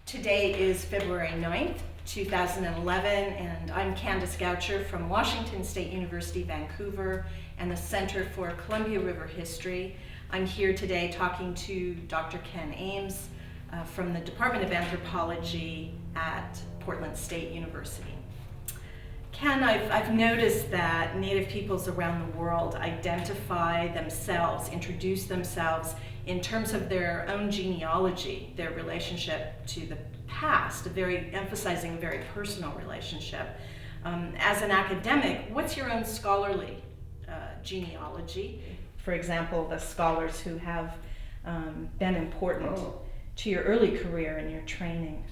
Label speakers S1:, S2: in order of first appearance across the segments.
S1: Today is February 9th, 2011, and I'm Candice Goucher from Washington State University, Vancouver, and the Center for Columbia River History. I'm here today talking to Dr. Ken Ames from the Department of Anthropology at Portland State University. Ken, I've noticed that Native peoples around the world identify themselves, introduce themselves in terms of their own genealogy, their relationship to the past, emphasizing a very personal relationship. As an academic, what's your own scholarly genealogy? For example, the scholars who have been important to your early career and your training.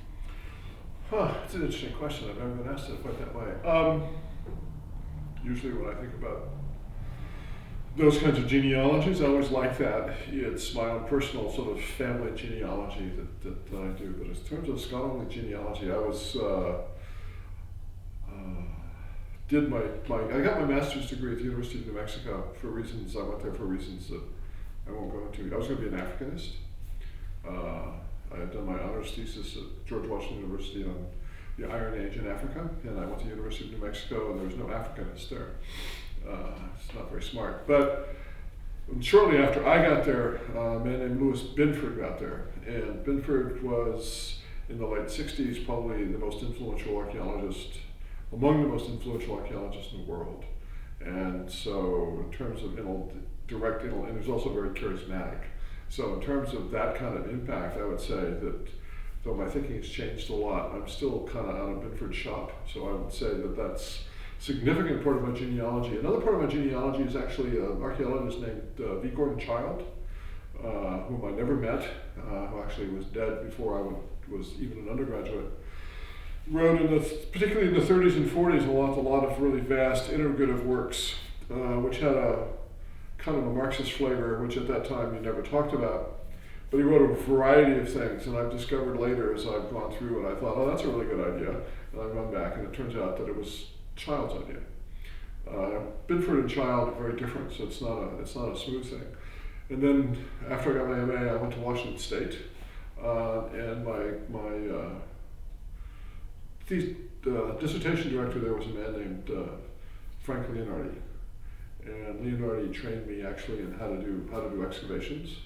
S2: It's an interesting question. I've never been asked it quite that way. Usually when I think about those kinds of genealogies, I always like that. It's my own personal sort of family genealogy that I do. But in terms of scholarly genealogy, I was I got my master's degree at the University of New Mexico for reasons, I went there for reasons that I won't go into. I was going to be an Africanist. I had done my honors thesis at George Washington University on the Iron Age in Africa, and I went to the University of New Mexico, and there was no Africanist there. It's not very smart. But shortly after I got there, a man named Binford got there, and Binford was, in the late 60s, probably the most influential archaeologist, among the most influential archaeologists in the world. And so in terms of direct, and he was also very charismatic. So in terms of that kind of impact, I would say that though my thinking has changed a lot, I'm still kind of out of Binford's shop. So I would say that that's a significant part of my genealogy. Another part of my genealogy is actually an archaeologist named V. Gordon Childe, whom I never met, who actually was dead before I was even an undergraduate. Wrote, particularly in the 30s and 40s, a lot of really vast integrative works, which had a kind of a Marxist flavor, which at that time you never talked about. But he wrote a variety of things, and I've discovered later as I've gone through, and I thought, oh, that's a really good idea. And I've gone back, and it turns out that it was Childe's idea. Binford and Childe are very different, so it's not a smooth thing. And then after I got my MA, I went to Washington State, and my dissertation director there was a man named Frank Leonardi. And Leonardi trained me actually in how to do excavations,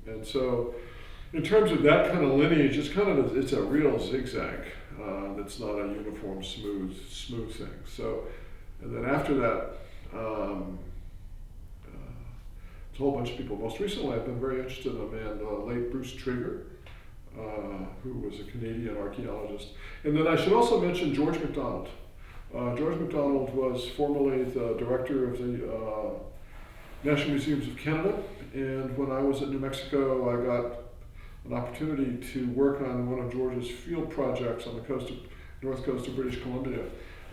S2: and so in terms of that kind of lineage, it's a real zigzag. It's not a uniform, smooth thing. So, and then after that, it's a whole bunch of people. Most recently, I've been very interested in a man, late Bruce Trigger, who was a Canadian archaeologist. And then I should also mention George MacDonald. George MacDonald was formerly the director of the National Museums of Canada, and when I was at New Mexico, I got an opportunity to work on one of George's field projects on the north coast of British Columbia.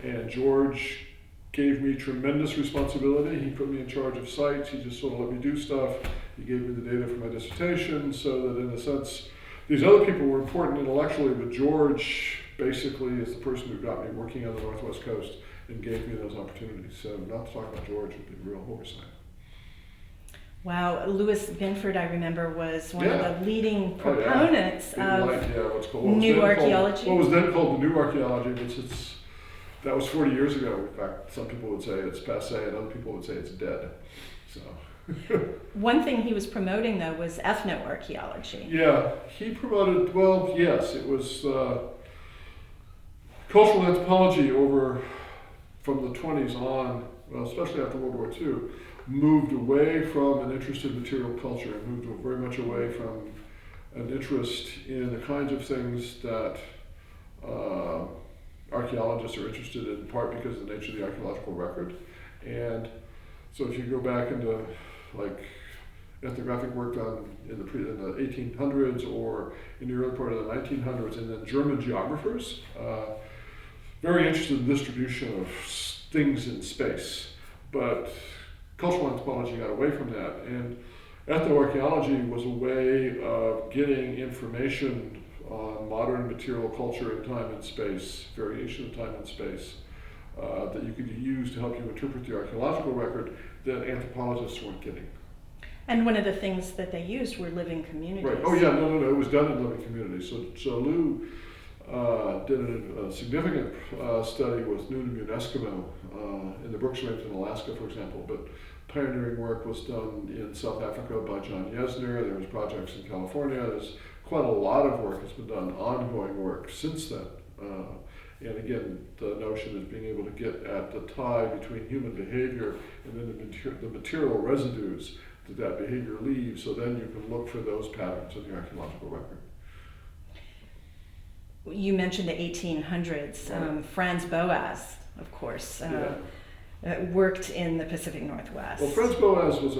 S2: And George gave me tremendous responsibility. He put me in charge of sites. He just sort of let me do stuff. He gave me the data for my dissertation, so that in a sense, these other people were important intellectually, but George basically is the person who got me working on the Northwest Coast and gave me those opportunities. So not to talk about George would be a real oversight.
S1: Wow, Louis Binford, I remember, was one of the leading proponents of new archaeology.
S2: What was then called the new archaeology, that was 40 years ago. In fact, some people would say it's passé, and other people would say it's dead. So.
S1: One thing he was promoting, though, was ethnoarchaeology.
S2: Yeah, he promoted, well, yes, it was cultural anthropology from the 20s on, well, especially after World War II, moved away from an interest in material culture, and moved very much away from an interest in the kinds of things that archaeologists are interested in part because of the nature of the archaeological record. And so if you go back into like ethnographic work done in the 1800s or in the early part of the 1900s, and then German geographers, very interested in the distribution of things in space. But cultural anthropology got away from that, and ethnoarchaeology was a way of getting information on modern material culture in time and space, variation of time and space, that you could use to help you interpret the archaeological record that anthropologists weren't getting.
S1: And one of the things that they used were living communities.
S2: Right. Oh yeah, no, it was done in living communities. So Lou did a significant study with Nunavut Eskimo in the Brooks Range in Alaska, for example. But pioneering work was done in South Africa by John Yesner. There was projects in California. There's quite a lot of work has been done, ongoing work since then. And again, the notion is being able to get at the tie between human behavior and then the material residues that behavior leaves, so then you can look for those patterns in the archaeological record.
S1: You mentioned the 1800s.
S2: Right.
S1: Franz Boas, of course, worked in the Pacific Northwest.
S2: Well, Franz Boas was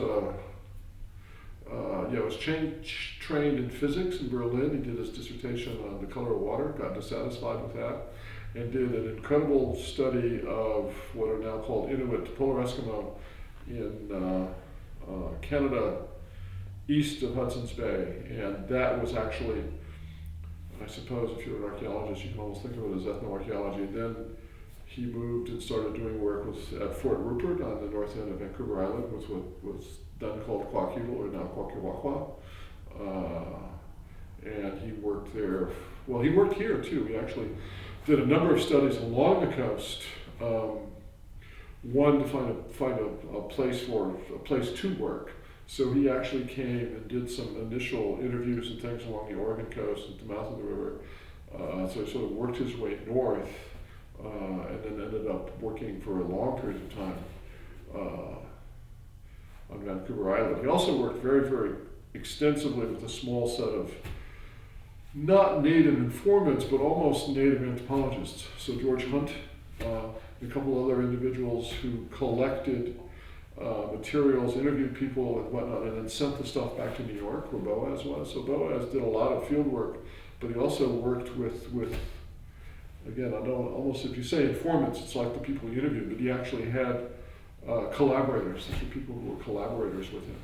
S2: trained in physics in Berlin. He did his dissertation on the color of water, got dissatisfied with that, and did an incredible study of what are now called Inuit, polar Eskimo, in Canada, east of Hudson's Bay. And that was actually, I suppose if you're an archaeologist, you can almost think of it as ethnoarchaeology. And then he moved and started doing work at Fort Rupert on the north end of Vancouver Island, with what was then called Kwakule, or now Kwakiwakwa. And he worked there. Well, he worked here too. He actually did a number of studies along the coast. One to find a place to work. So he actually came and did some initial interviews and things along the Oregon coast at the mouth of the river. So he sort of worked his way north, and then ended up working for a long period of time on Vancouver Island. He also worked very, very extensively with a small set of not native informants, but almost native anthropologists. So George Hunt, a couple other individuals who collected materials, interviewed people and whatnot, and then sent the stuff back to New York, where Boas was. So Boas did a lot of field work, but he also worked with again, I know almost if you say informants, it's like the people he interviewed, but he actually had collaborators. These were people who were collaborators with him.